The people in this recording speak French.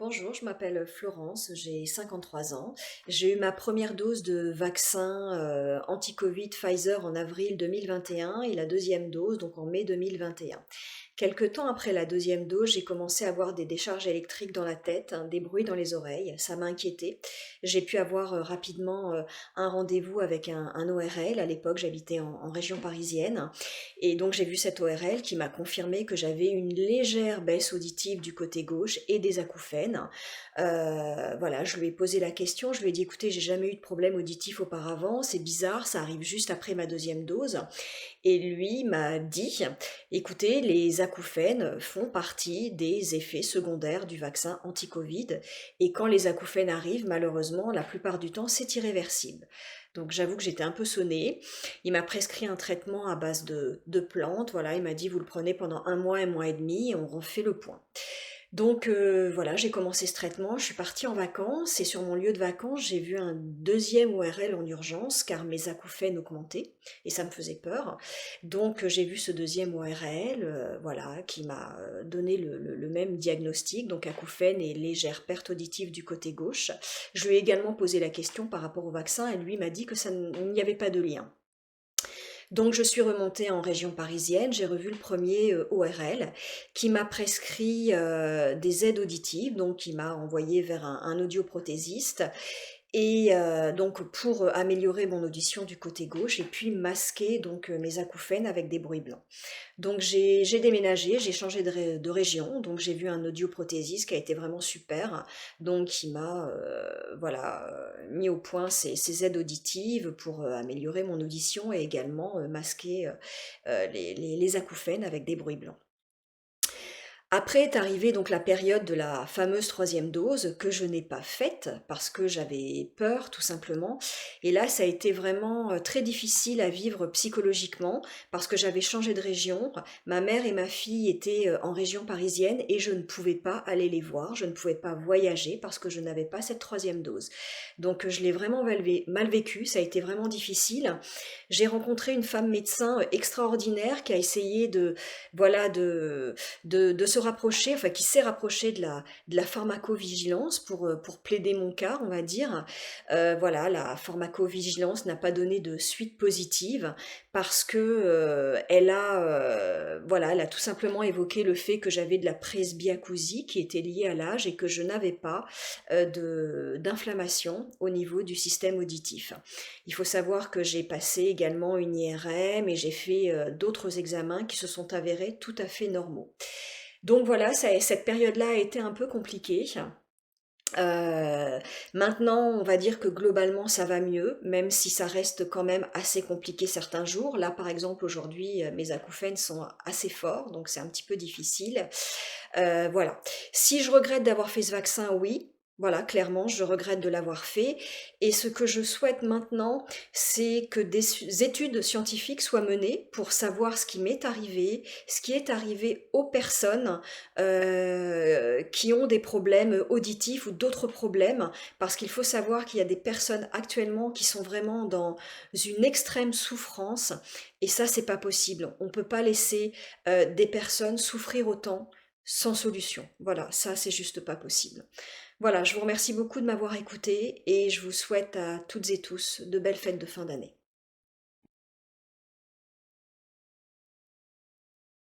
Bonjour, je m'appelle Florence, j'ai 53 ans. J'ai eu ma première dose de vaccin anti-Covid Pfizer en avril 2021 et la deuxième dose donc en mai 2021. Quelque temps après la deuxième dose, j'ai commencé à avoir des décharges électriques dans la tête, des bruits dans les oreilles. Ça m'a inquiétée. J'ai pu avoir rapidement un rendez-vous avec un ORL. À l'époque, j'habitais en région parisienne. Et donc, j'ai vu cet ORL qui m'a confirmé que j'avais une légère baisse auditive du côté gauche et des acouphènes. Voilà, je lui ai posé la question. Je lui ai dit, écoutez, j'ai jamais eu de problème auditif auparavant. C'est bizarre, ça arrive juste après ma deuxième dose. Et lui m'a dit, écoutez, les acouphènes font partie des effets secondaires du vaccin anti-Covid. Et quand les acouphènes arrivent, malheureusement, la plupart du temps, c'est irréversible. Donc j'avoue que j'étais un peu sonnée. Il m'a prescrit un traitement à base de plantes. Voilà, il m'a dit, vous le prenez pendant un mois et demi, et on refait le point. Donc voilà, j'ai commencé ce traitement, je suis partie en vacances et sur mon lieu de vacances, j'ai vu un deuxième ORL en urgence car mes acouphènes augmentaient et ça me faisait peur. Donc j'ai vu ce deuxième ORL, voilà, qui m'a donné le même diagnostic, donc acouphènes et légère perte auditive du côté gauche. Je lui ai également posé la question par rapport au vaccin et lui m'a dit que il n'y avait pas de lien. Donc je suis remontée en région parisienne, j'ai revu le premier ORL qui m'a prescrit des aides auditives, donc qui m'a envoyé vers un audioprothésiste et donc pour améliorer mon audition du côté gauche et puis masquer donc mes acouphènes avec des bruits blancs. Donc j'ai déménagé, j'ai changé de région, donc j'ai vu un audioprothésiste qui a été vraiment super, donc qui m'a voilà, mis au point ces aides auditives pour améliorer mon audition et également masquer les acouphènes avec des bruits blancs. Après est arrivée donc la période de la fameuse troisième dose que je n'ai pas faite parce que j'avais peur tout simplement. Et là, ça a été vraiment très difficile à vivre psychologiquement parce que j'avais changé de région. Ma mère et ma fille étaient en région parisienne et je ne pouvais pas aller les voir, je ne pouvais pas voyager parce que je n'avais pas cette troisième dose. Donc je l'ai vraiment mal vécu, ça a été vraiment difficile. J'ai rencontré une femme médecin extraordinaire qui a essayé voilà, de se rapprocher, enfin qui s'est rapproché de la pharmacovigilance pour plaider mon cas, on va dire. Voilà, la pharmacovigilance n'a pas donné de suite positive parce que voilà, elle a tout simplement évoqué le fait que j'avais de la presbyacousie qui était liée à l'âge et que je n'avais pas d'inflammation au niveau du système auditif. Il faut savoir que j'ai passé également une IRM et j'ai fait d'autres examens qui se sont avérés tout à fait normaux. Donc voilà, cette période-là a été un peu compliquée. Maintenant, on va dire que globalement ça va mieux, même si ça reste quand même assez compliqué certains jours. Là, par exemple, aujourd'hui, mes acouphènes sont assez forts, donc c'est un petit peu difficile. Voilà. Si je regrette d'avoir fait ce vaccin, oui. Voilà, clairement, je regrette de l'avoir fait. Et ce que je souhaite maintenant, c'est que des études scientifiques soient menées pour savoir ce qui m'est arrivé, ce qui est arrivé aux personnes qui ont des problèmes auditifs ou d'autres problèmes, parce qu'il faut savoir qu'il y a des personnes actuellement qui sont vraiment dans une extrême souffrance, et ça, c'est pas possible. On peut pas laisser des personnes souffrir autant sans solution. Voilà, ça c'est juste pas possible. Voilà, je vous remercie beaucoup de m'avoir écouté et je vous souhaite à toutes et tous de belles fêtes de fin d'année.